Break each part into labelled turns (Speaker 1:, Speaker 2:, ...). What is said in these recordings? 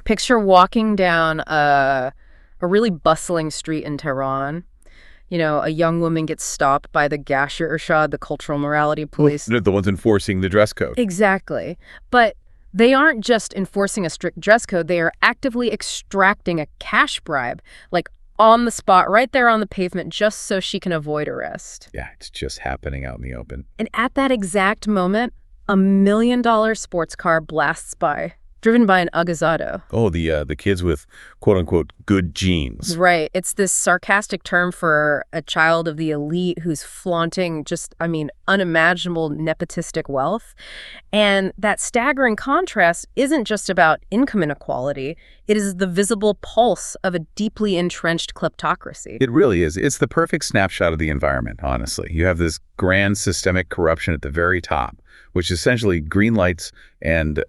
Speaker 1: Picture walking down a really bustling street in Tehran. You know, a young woman gets stopped by the Gasher Irshad, the cultural morality police.
Speaker 2: The ones enforcing the dress code.
Speaker 1: Exactly. But they aren't just enforcing a strict dress code. They are actively extracting a cash bribe, like on the spot, right there on the pavement, just so she can avoid arrest.
Speaker 2: Yeah, it's just happening out in the open.
Speaker 1: And at that exact moment, a $1 million sports car blasts by, driven by an agazado.
Speaker 2: Oh, the kids with quote-unquote good genes.
Speaker 1: Right. It's this sarcastic term for a child of the elite who's flaunting just, unimaginable nepotistic wealth. And that staggering contrast isn't just about income inequality. It is the visible pulse of a deeply entrenched kleptocracy.
Speaker 2: It really is. It's the perfect snapshot of the environment, honestly. You have this grand systemic corruption at the very top, which essentially greenlights and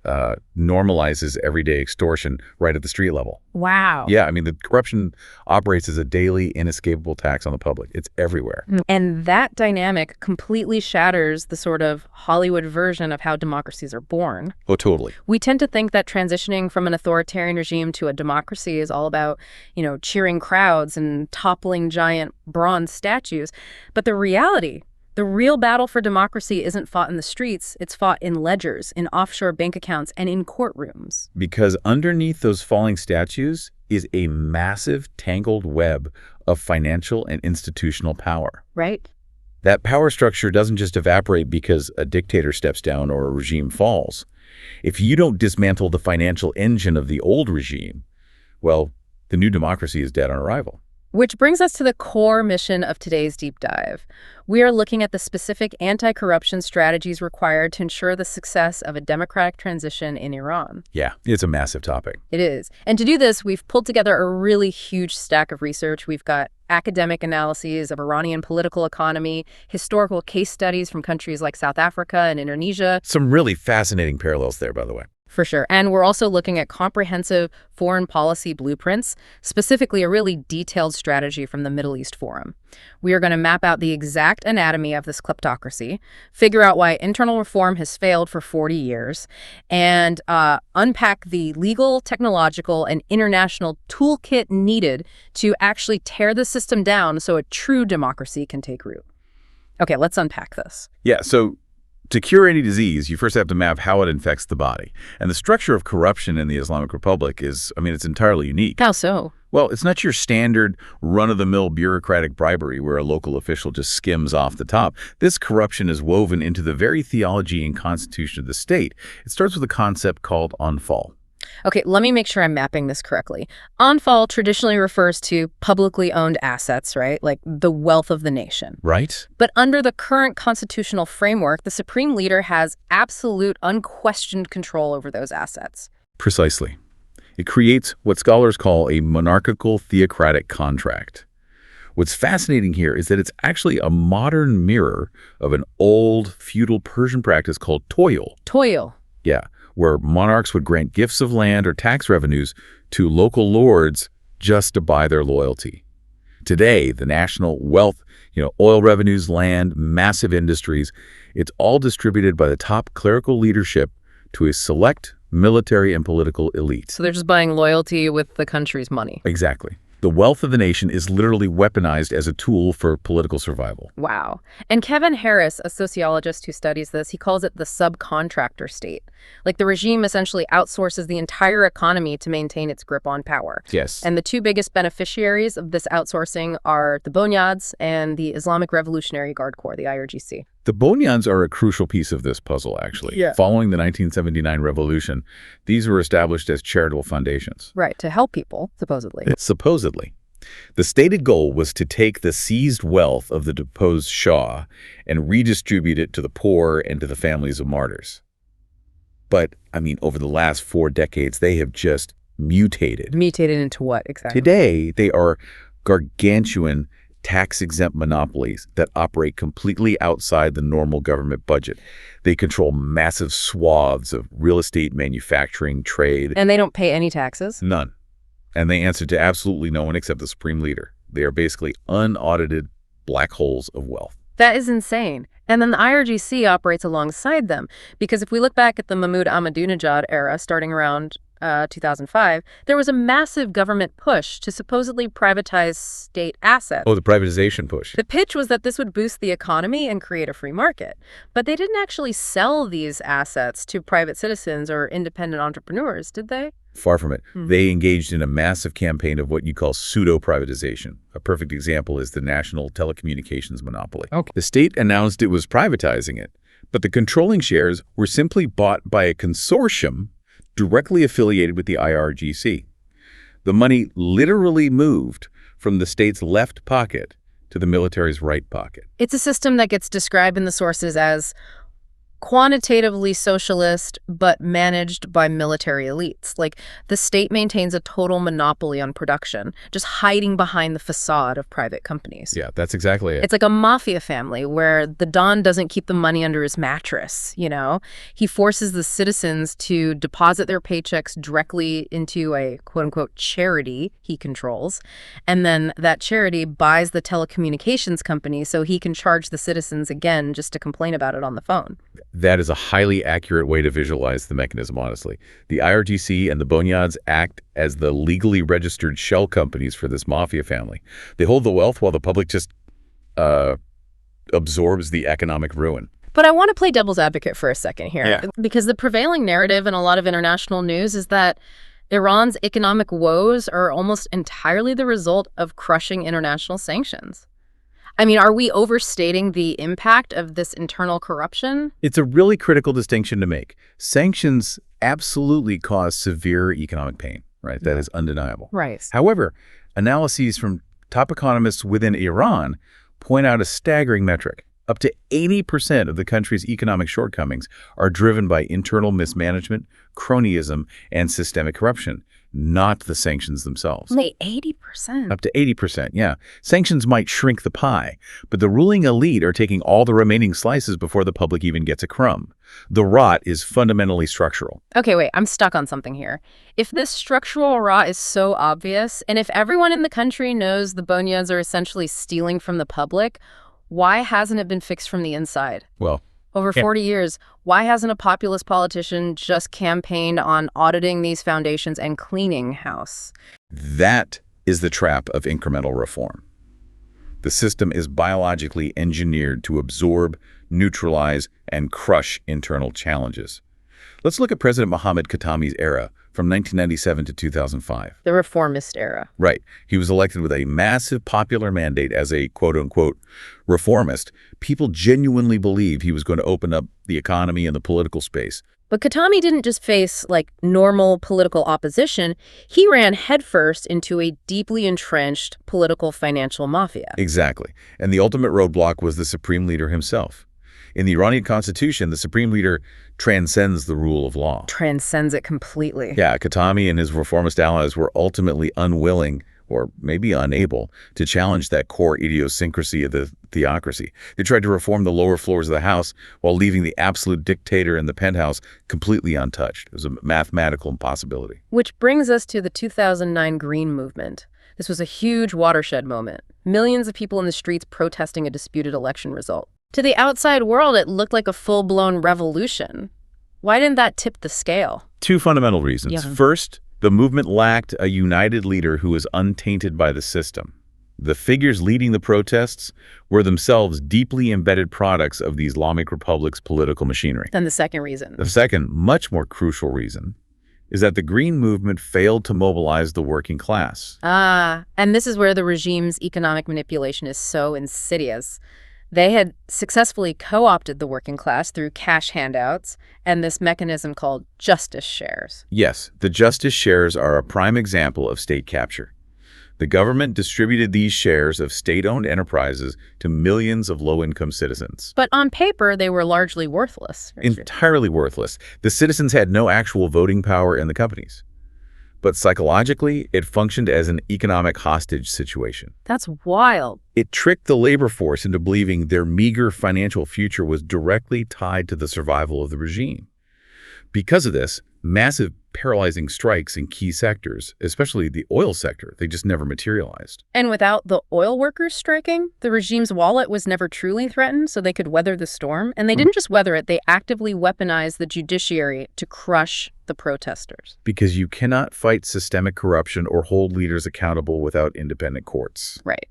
Speaker 2: normalizes everyday extortion right at the street level.
Speaker 1: Wow.
Speaker 2: Yeah, I mean, the corruption operates as a daily, inescapable tax on the public. It's everywhere.
Speaker 1: And that dynamic completely shatters the sort of Hollywood version of how democracies are born.
Speaker 2: Oh, totally.
Speaker 1: We tend to think that transitioning from an authoritarian regime to a democracy is all about, cheering crowds and toppling giant bronze statues. But the reality, the real battle for democracy isn't fought in the streets, it's fought in ledgers, in offshore bank accounts, and in courtrooms.
Speaker 2: Because underneath those falling statues is a massive tangled web of financial and institutional power.
Speaker 1: Right.
Speaker 2: That power structure doesn't just evaporate because a dictator steps down or a regime falls. If you don't dismantle the financial engine of the old regime, well, the new democracy is dead on arrival.
Speaker 1: Which brings us to the core mission of today's deep dive. We are looking at the specific anti-corruption strategies required to ensure the success of a democratic transition in Iran.
Speaker 2: Yeah, it's a massive topic.
Speaker 1: It is. And to do this, we've pulled together a really huge stack of research. We've got academic analyses of Iranian political economy, historical case studies from countries like South Africa and Indonesia.
Speaker 2: Some really fascinating parallels there, by the way.
Speaker 1: For sure. And we're also looking at comprehensive foreign policy blueprints, specifically a really detailed strategy from the Middle East Forum. We are going to map out the exact anatomy of this kleptocracy, figure out why internal reform has failed for 40 years, and unpack the legal, technological, and international toolkit needed to actually tear the system down so a true democracy can take root. Okay, let's unpack this.
Speaker 2: Yeah, so to cure any disease, you first have to map how it infects the body. And the structure of corruption in the Islamic Republic is, it's entirely unique.
Speaker 1: How so?
Speaker 2: Well, it's not your standard run-of-the-mill bureaucratic bribery where a local official just skims off the top. This corruption is woven into the very theology and constitution of the state. It starts with a concept called onfal.
Speaker 1: Okay, let me make sure I'm mapping this correctly. Onfal traditionally refers to publicly owned assets, right? Like the wealth of the nation.
Speaker 2: Right.
Speaker 1: But under the current constitutional framework, the supreme leader has absolute, unquestioned control over those assets.
Speaker 2: Precisely. It creates what scholars call a monarchical theocratic contract. What's fascinating here is that it's actually a modern mirror of an old feudal Persian practice called toil.
Speaker 1: Toil.
Speaker 2: Yeah, where monarchs would grant gifts of land or tax revenues to local lords just to buy their loyalty. Today, the national wealth, oil revenues, land, massive industries, it's all distributed by the top clerical leadership to a select military and political elite.
Speaker 1: So they're just buying loyalty with the country's money.
Speaker 2: Exactly. The wealth of the nation is literally weaponized as a tool for political survival.
Speaker 1: Wow. And Kevin Harris, a sociologist who studies this, he calls it the subcontractor state. Like the regime essentially outsources the entire economy to maintain its grip on power.
Speaker 2: Yes.
Speaker 1: And the two biggest beneficiaries of this outsourcing are the Bonyads and the Islamic Revolutionary Guard Corps, the IRGC.
Speaker 2: The Bonyads are a crucial piece of this puzzle, actually.
Speaker 1: Yeah.
Speaker 2: Following the 1979 revolution, these were established as charitable foundations.
Speaker 1: Right, to help people, supposedly.
Speaker 2: Supposedly. The stated goal was to take the seized wealth of the deposed Shah and redistribute it to the poor and to the families of martyrs. But, over the last 4 decades, they have just mutated.
Speaker 1: Mutated into what, exactly?
Speaker 2: Today, they are gargantuan tax-exempt monopolies that operate completely outside the normal government budget. They control massive swaths of real estate, manufacturing, trade.
Speaker 1: And they don't pay any taxes?
Speaker 2: None. And they answer to absolutely no one except the supreme leader. They are basically unaudited black holes of wealth.
Speaker 1: That is insane. And then the IRGC operates alongside them. Because if we look back at the Mahmoud Ahmadinejad era, starting around 2005, there was a massive government push to supposedly privatize state assets.
Speaker 2: Oh, the privatization push.
Speaker 1: The pitch was that this would boost the economy and create a free market. But they didn't actually sell these assets to private citizens or independent entrepreneurs, did they?
Speaker 2: Far from it. They engaged in a massive campaign of what you call pseudo-privatization. A perfect example is the national telecommunications monopoly.
Speaker 1: Okay.
Speaker 2: The state announced it was privatizing it, but the controlling shares were simply bought by a consortium directly affiliated with the IRGC. The money literally moved from the state's left pocket to the military's right pocket.
Speaker 1: It's a system that gets described in the sources as quantitatively socialist, but managed by military elites. Like, the state maintains a total monopoly on production, just hiding behind the facade of private companies.
Speaker 2: Yeah, that's exactly it.
Speaker 1: It's like a mafia family where the Don doesn't keep the money under his mattress, you know? He forces the citizens to deposit their paychecks directly into a quote-unquote charity he controls, and then that charity buys the telecommunications company so he can charge the citizens again just to complain about it on the phone.
Speaker 2: That is a highly accurate way to visualize the mechanism, honestly. The IRGC and the Bonyads act as the legally registered shell companies for this mafia family. They hold the wealth while the public just absorbs the economic ruin.
Speaker 1: But I want to play devil's advocate for a second here,
Speaker 2: Yeah.
Speaker 1: because the prevailing narrative in a lot of international news is that Iran's economic woes are almost entirely the result of crushing international sanctions. I mean, are we overstating the impact of this internal corruption?
Speaker 2: It's a really critical distinction to make. Sanctions absolutely cause severe economic pain, right? That is undeniable.
Speaker 1: Right.
Speaker 2: However, analyses from top economists within Iran point out a staggering metric. Up to 80% of the country's economic shortcomings are driven by internal mismanagement, cronyism, and systemic corruption, not the sanctions themselves.
Speaker 1: Only 80%.
Speaker 2: Up to 80%, yeah. Sanctions might shrink the pie, but the ruling elite are taking all the remaining slices before the public even gets a crumb. The rot is fundamentally structural.
Speaker 1: Okay, wait, I'm stuck on something here. If this structural rot is so obvious, and if everyone in the country knows the Bonyads are essentially stealing from the public, why hasn't it been fixed from the inside?
Speaker 2: Well,
Speaker 1: Over 40 years, why hasn't a populist politician just campaigned on auditing these foundations and cleaning house?
Speaker 2: that is the trap of incremental reform. The system is biologically engineered to absorb, neutralize, and crush internal challenges. Let's look at President Mohammad Khatami's era from 1997 to 2005.
Speaker 1: The reformist era.
Speaker 2: Right. He was elected with a massive popular mandate as a quote-unquote reformist. People genuinely believed he was going to open up the economy and the political space.
Speaker 1: But Khatami didn't just face, like, normal political opposition. He ran headfirst into a deeply entrenched political financial mafia.
Speaker 2: Exactly. And the ultimate roadblock was the supreme leader himself. In the Iranian constitution, the supreme leader transcends the rule of law.
Speaker 1: Transcends it completely.
Speaker 2: Yeah, Khatami and his reformist allies were ultimately unwilling, or maybe unable, to challenge that core idiosyncrasy of the theocracy. They tried to reform the lower floors of the house while leaving the absolute dictator in the penthouse completely untouched. It was a mathematical impossibility.
Speaker 1: Which brings us to the 2009 Green Movement. This was a huge watershed moment. Millions of people in the streets protesting a disputed election result. To the outside world, it looked like a full-blown revolution. Why didn't that tip the scale?
Speaker 2: Two fundamental reasons.
Speaker 1: Yeah.
Speaker 2: First, the movement lacked a united leader who was untainted by the system. The figures leading the protests were themselves deeply embedded products of the Islamic Republic's political machinery.
Speaker 1: Then the second reason.
Speaker 2: The second, much more crucial reason is that the Green Movement failed to mobilize the working class.
Speaker 1: And this is where the regime's economic manipulation is so insidious. They had successfully co-opted the working class through cash handouts and this mechanism called justice shares.
Speaker 2: Yes, the justice shares are a prime example of state capture. The government distributed these shares of state-owned enterprises to millions of low-income citizens.
Speaker 1: But on paper, they were largely worthless.
Speaker 2: Entirely worthless. The citizens had no actual voting power in the companies. But psychologically, it functioned as an economic hostage situation.
Speaker 1: That's wild.
Speaker 2: It tricked the labor force into believing their meager financial future was directly tied to the survival of the regime. Because of this, massive paralyzing strikes in key sectors, especially the oil sector. They just never materialized.
Speaker 1: And without the oil workers striking, the regime's wallet was never truly threatened, so they could weather the storm. And they didn't just weather it, they actively weaponized the judiciary to crush the protesters.
Speaker 2: Because you cannot fight systemic corruption or hold leaders accountable without independent courts.
Speaker 1: Right.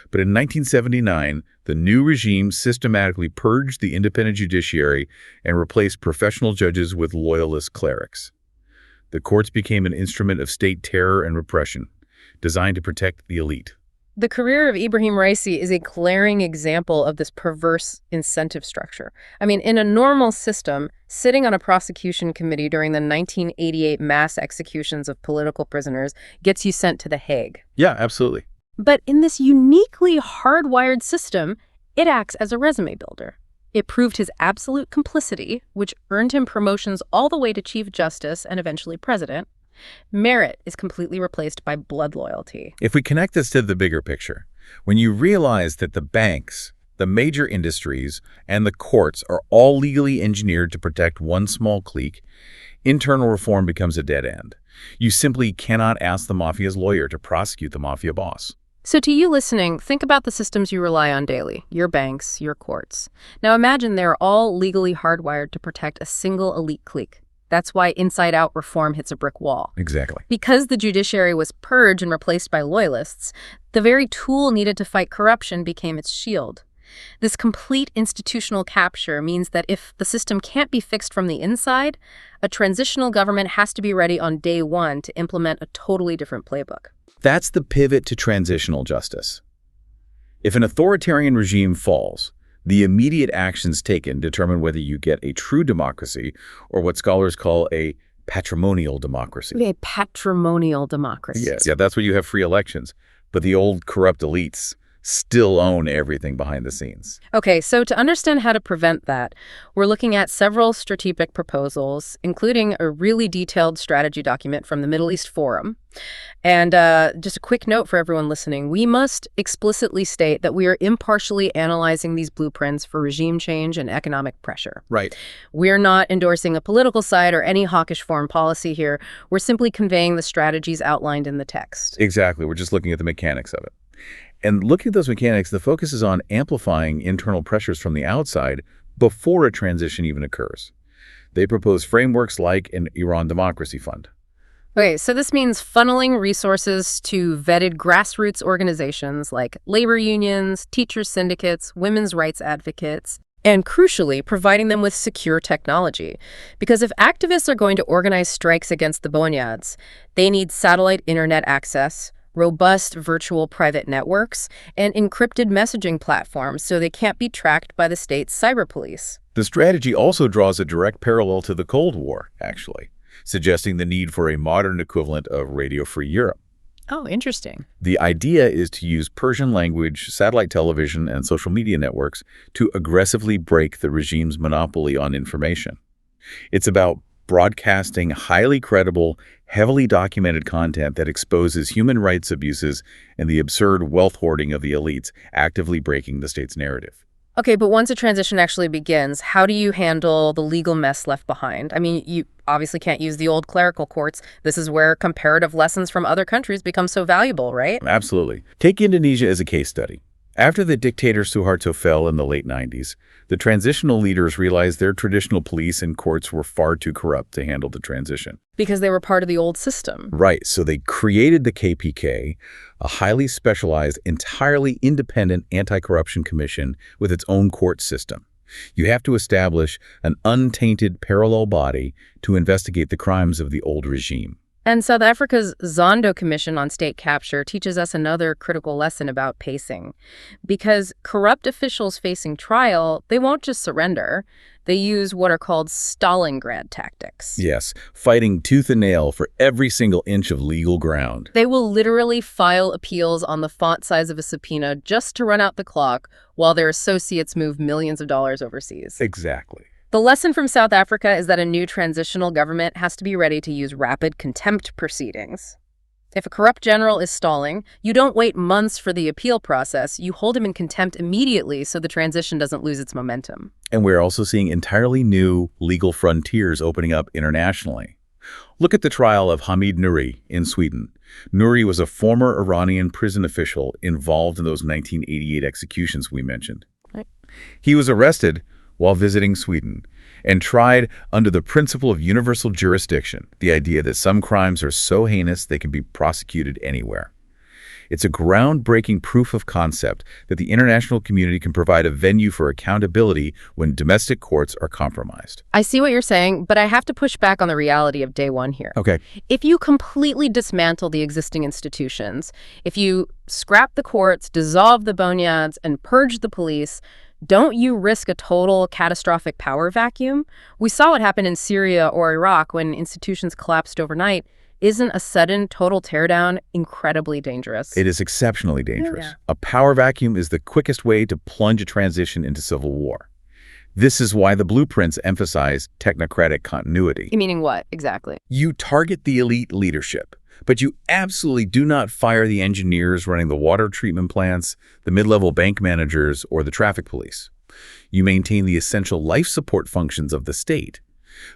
Speaker 2: But in 1979, the new regime systematically purged the independent judiciary and replaced professional judges with loyalist clerics. The courts became an instrument of state terror and repression, designed to protect the elite.
Speaker 1: The career of Ibrahim Raisi is a glaring example of this perverse incentive structure. I mean, in a normal system, sitting on a prosecution committee during the 1988 mass executions of political prisoners gets you sent to The Hague.
Speaker 2: Yeah, absolutely.
Speaker 1: But in this uniquely hardwired system, it acts as a resume builder. It proved his absolute complicity, which earned him promotions all the way to Chief Justice and eventually President. Merit is completely replaced by blood loyalty.
Speaker 2: If we connect this to the bigger picture, when you realize that the banks, the major industries, and the courts are all legally engineered to protect one small clique, internal reform becomes a dead end. You simply cannot ask the mafia's lawyer to prosecute the mafia boss.
Speaker 1: So to you listening, think about the systems you rely on daily, your banks, your courts. Now imagine they're all legally hardwired to protect a single elite clique. That's why inside-out reform hits a brick wall.
Speaker 2: Exactly.
Speaker 1: Because the judiciary was purged and replaced by loyalists, the very tool needed to fight corruption became its shield. This complete institutional capture means that if the system can't be fixed from the inside, a transitional government has to be ready on day one to implement a totally different playbook.
Speaker 2: That's the pivot to transitional justice. If an authoritarian regime falls, the immediate actions taken determine whether you get a true democracy or what scholars call a patrimonial democracy.
Speaker 1: A patrimonial democracy.
Speaker 2: Yes. Yeah, that's where you have free elections, but the old corrupt elites still own everything behind the scenes.
Speaker 1: Okay, so to understand how to prevent that, we're looking at several strategic proposals, including a really detailed strategy document from the Middle East Forum. And just a quick note for everyone listening, we must explicitly state that we are impartially analyzing these blueprints for regime change and economic pressure.
Speaker 2: Right.
Speaker 1: We're not endorsing a political side or any hawkish foreign policy here. We're simply conveying the strategies outlined in the text.
Speaker 2: Exactly. We're just looking at the mechanics of it. And looking at those mechanics, the focus is on amplifying internal pressures from the outside before a transition even occurs. They propose frameworks like an Iran Democracy Fund.
Speaker 1: Okay, so this means funneling resources to vetted grassroots organizations like labor unions, teachers' syndicates, women's rights advocates, and crucially, providing them with secure technology. Because if activists are going to organize strikes against the bonyads, they need satellite internet access, robust virtual private networks, and encrypted messaging platforms so they can't be tracked by the state's cyber police.
Speaker 2: The strategy also draws a direct parallel to the Cold War, actually, suggesting the need for a modern equivalent of Radio Free Europe.
Speaker 1: Oh, interesting.
Speaker 2: The idea is to use Persian language, satellite television, and social media networks to aggressively break the regime's monopoly on information. It's about broadcasting highly credible, heavily documented content that exposes human rights abuses and the absurd wealth hoarding of the elites, actively breaking the state's narrative.
Speaker 1: Okay, but once a transition actually begins, how do you handle the legal mess left behind? I mean, you obviously can't use the old clerical courts. This is where comparative lessons from other countries become so valuable, right?
Speaker 2: Absolutely. Take Indonesia as a case study. After the dictator Suharto fell in the late 90s, the transitional leaders realized their traditional police and courts were far too corrupt to handle the transition.
Speaker 1: Because they were part of the old system.
Speaker 2: Right, so they created the KPK, a highly specialized, entirely independent anti-corruption commission with its own court system. You have to establish an untainted parallel body to investigate the crimes of the old regime.
Speaker 1: And South Africa's Zondo Commission on State Capture teaches us another critical lesson about pacing. Because corrupt officials facing trial, they won't just surrender. They use what are called Stalingrad tactics.
Speaker 2: Yes, fighting tooth and nail for every single inch of legal ground.
Speaker 1: They will literally file appeals on the font size of a subpoena just to run out the clock while their associates move millions of dollars overseas.
Speaker 2: Exactly.
Speaker 1: The lesson from South Africa is that a new transitional government has to be ready to use rapid contempt proceedings. If a corrupt general is stalling, you don't wait months for the appeal process. You hold him in contempt immediately so the transition doesn't lose its momentum.
Speaker 2: And we're also seeing entirely new legal frontiers opening up internationally. Look at the trial of Hamid Nouri in Sweden. Nouri was a former Iranian prison official involved in those 1988 executions we mentioned.
Speaker 1: Right.
Speaker 2: He was arrested while visiting Sweden and tried under the principle of universal jurisdiction, the idea that some crimes are so heinous they can be prosecuted anywhere. It's a groundbreaking proof of concept that the international community can provide a venue for accountability when domestic courts are compromised.
Speaker 1: I see what you're saying, but I have to push back on the reality of day one here.
Speaker 2: Okay.
Speaker 1: If you completely dismantle the existing institutions, if you scrap the courts, dissolve the bonyads, and purge the police, don't you risk a total catastrophic power vacuum? We saw what happened in Syria or Iraq when institutions collapsed overnight. Isn't a sudden total teardown incredibly dangerous?
Speaker 2: It is exceptionally dangerous.
Speaker 1: Yeah.
Speaker 2: A power vacuum is the quickest way to plunge a transition into civil war. This is why the blueprints emphasize technocratic continuity.
Speaker 1: Meaning what, exactly?
Speaker 2: You target the elite leadership, but you absolutely do not fire the engineers running the water treatment plants, the mid-level bank managers, or the traffic police. You maintain the essential life support functions of the state.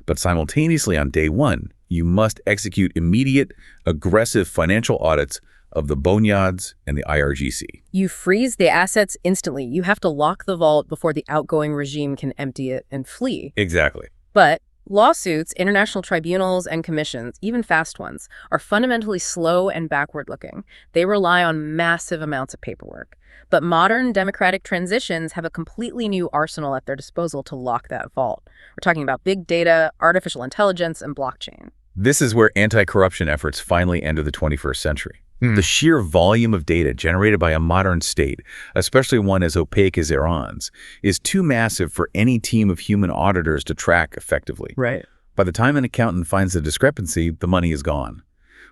Speaker 2: But simultaneously on day one, you must execute immediate, aggressive financial audits of the bonyads and the IRGC.
Speaker 1: You freeze the assets instantly. You have to lock the vault before the outgoing regime can empty it and flee.
Speaker 2: Exactly.
Speaker 1: But lawsuits, international tribunals, and commissions, even fast ones, are fundamentally slow and backward-looking. They rely on massive amounts of paperwork. But modern democratic transitions have a completely new arsenal at their disposal to lock that vault. We're talking about big data, artificial intelligence, and blockchain.
Speaker 2: This is where anti-corruption efforts finally enter the 21st century. The sheer volume of data generated by a modern state, especially one as opaque as Iran's, is too massive for any team of human auditors to track effectively.
Speaker 1: Right.
Speaker 2: By the time an accountant finds the discrepancy, the money is gone.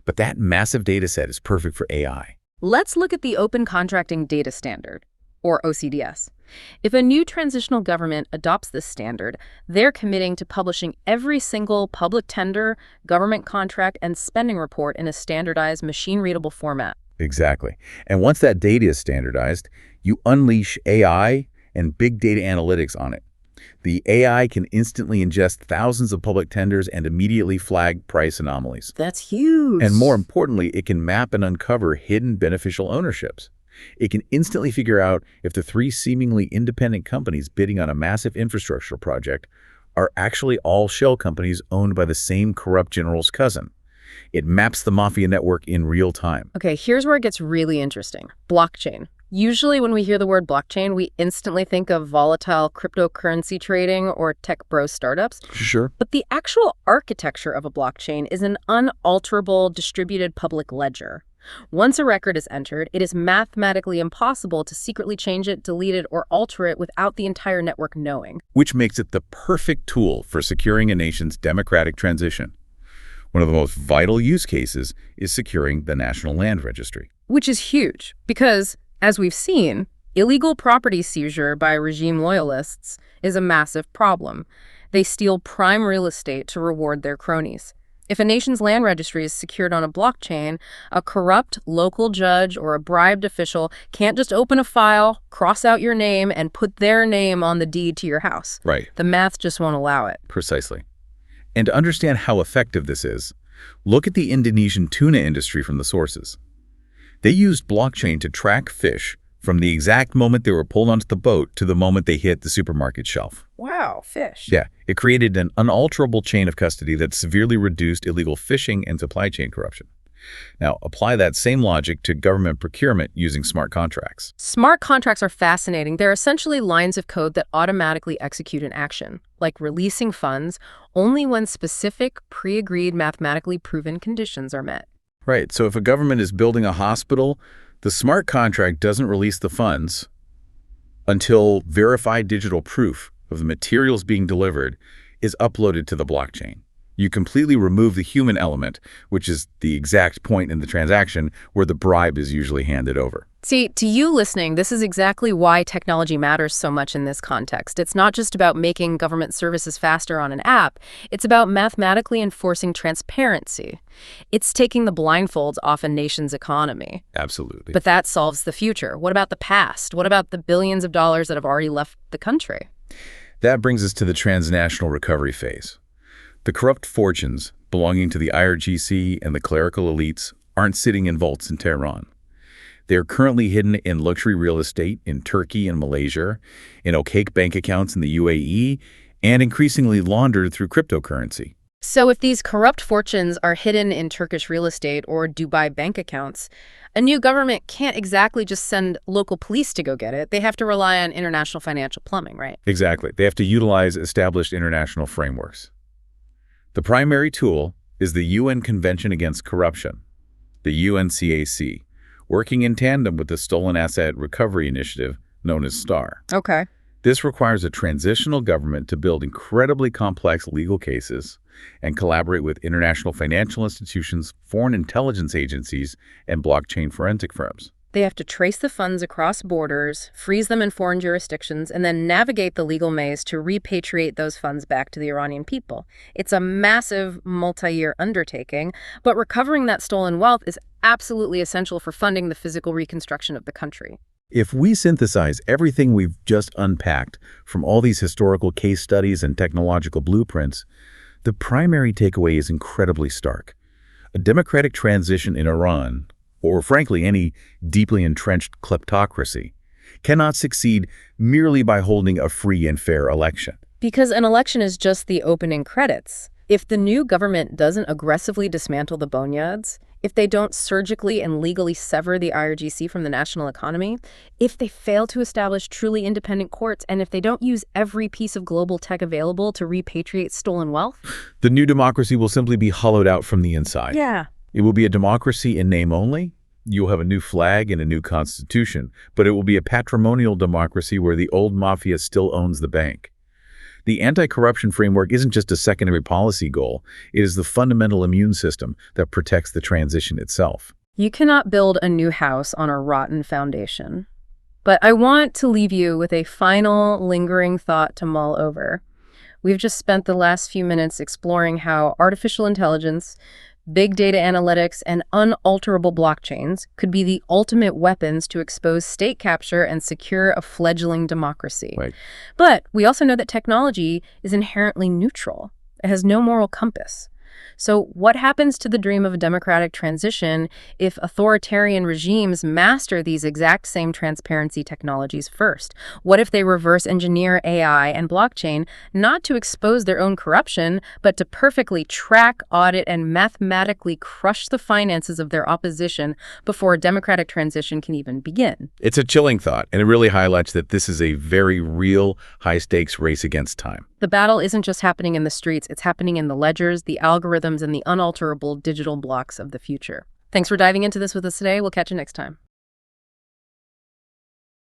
Speaker 2: But that massive data set is perfect for AI.
Speaker 1: Let's look at the Open Contracting Data Standard, or OCDS. If a new transitional government adopts this standard, they're committing to publishing every single public tender, government contract, and spending report in a standardized, machine-readable format.
Speaker 2: Exactly. And once that data is standardized, you unleash AI and big data analytics on it. The AI can instantly ingest thousands of public tenders and immediately flag price anomalies.
Speaker 1: That's huge.
Speaker 2: And more importantly, it can map and uncover hidden beneficial ownerships. It can instantly figure out if the three seemingly independent companies bidding on a massive infrastructure project are actually all shell companies owned by the same corrupt general's cousin. It maps the mafia network in real time.
Speaker 1: Okay, here's where it gets really interesting. Blockchain. Usually when we hear the word blockchain, we instantly think of volatile cryptocurrency trading or tech bro startups.
Speaker 2: Sure.
Speaker 1: But the actual architecture of a blockchain is an unalterable distributed public ledger. Once a record is entered, it is mathematically impossible to secretly change it, delete it, or alter it without the entire network knowing.
Speaker 2: Which makes it the perfect tool for securing a nation's democratic transition. One of the most vital use cases is securing the National Land Registry.
Speaker 1: Which is huge, because, as we've seen, illegal property seizure by regime loyalists is a massive problem. They steal prime real estate to reward their cronies. If a nation's land registry is secured on a blockchain, a corrupt local judge or a bribed official can't just open a file, cross out your name, and put their name on the deed to your house.
Speaker 2: Right.
Speaker 1: The math just won't allow it.
Speaker 2: Precisely. And to understand how effective this is, look at the Indonesian tuna industry from the sources. They used blockchain to track fish from the exact moment they were pulled onto the boat to the moment they hit the supermarket shelf.
Speaker 1: Wow, fish.
Speaker 2: Yeah, it created an unalterable chain of custody that severely reduced illegal fishing and supply chain corruption. Now, apply that same logic to government procurement using smart contracts.
Speaker 1: Smart contracts are fascinating. They're essentially lines of code that automatically execute an action, like releasing funds only when specific, pre-agreed, mathematically proven conditions are met.
Speaker 2: Right, so if a government is building a hospital, the smart contract doesn't release the funds until verified digital proof of the materials being delivered is uploaded to the blockchain. You completely remove the human element, which is the exact point in the transaction where the bribe is usually handed over.
Speaker 1: See, to you listening, this is exactly why technology matters so much in this context. It's not just about making government services faster on an app, it's about mathematically enforcing transparency. It's taking the blindfolds off a nation's economy.
Speaker 2: Absolutely.
Speaker 1: But that solves the future. What about the past? What about the billions of dollars that have already left the country?
Speaker 2: That brings us to the transnational recovery phase. The corrupt fortunes belonging to the IRGC and the clerical elites aren't sitting in vaults in Tehran. They are currently hidden in luxury real estate in Turkey and Malaysia, in opaque bank accounts in the UAE, and increasingly laundered through cryptocurrency.
Speaker 1: So if these corrupt fortunes are hidden in Turkish real estate or Dubai bank accounts, a new government can't exactly just send local police to go get it. They have to rely on international financial plumbing, right?
Speaker 2: Exactly. They have to utilize established international frameworks. The primary tool is the UN Convention Against Corruption, the UNCAC, working in tandem with the Stolen Asset Recovery Initiative, known as STAR.
Speaker 1: Okay.
Speaker 2: This requires a transitional government to build incredibly complex legal cases and collaborate with international financial institutions, foreign intelligence agencies, and blockchain forensic firms.
Speaker 1: They have to trace the funds across borders, freeze them in foreign jurisdictions, and then navigate the legal maze to repatriate those funds back to the Iranian people. It's a massive, multi-year undertaking, but recovering that stolen wealth is absolutely essential for funding the physical reconstruction of the country.
Speaker 2: If we synthesize everything we've just unpacked from all these historical case studies and technological blueprints, the primary takeaway is incredibly stark. A democratic transition in Iran, or frankly any deeply entrenched kleptocracy, cannot succeed merely by holding a free and fair election.
Speaker 1: Because an election is just the opening credits. If the new government doesn't aggressively dismantle the boneyards, if they don't surgically and legally sever the IRGC from the national economy, if they fail to establish truly independent courts, and if they don't use every piece of global tech available to repatriate stolen wealth,
Speaker 2: the new democracy will simply be hollowed out from the inside.
Speaker 1: Yeah.
Speaker 2: It will be a democracy in name only. You'll have a new flag and a new constitution, but it will be a patrimonial democracy where the old mafia still owns the bank. The anti-corruption framework isn't just a secondary policy goal. It is the fundamental immune system that protects the transition itself.
Speaker 1: You cannot build a new house on a rotten foundation. But I want to leave you with a final, lingering thought to mull over. We've just spent the last few minutes exploring how artificial intelligence, big data analytics, and unalterable blockchains could be the ultimate weapons to expose state capture and secure a fledgling democracy.
Speaker 2: Right.
Speaker 1: But we also know that technology is inherently neutral. It has no moral compass. So what happens to the dream of a democratic transition if authoritarian regimes master these exact same transparency technologies first? What if they reverse engineer AI and blockchain not to expose their own corruption, but to perfectly track, audit, and mathematically crush the finances of their opposition before a democratic transition can even begin?
Speaker 2: It's a chilling thought, and it really highlights that this is a very real, high-stakes race against time.
Speaker 1: The battle isn't just happening in the streets, it's happening in the ledgers, the algorithms, and the unalterable digital blocks of the future. Thanks for diving into this with us today. We'll catch you next time.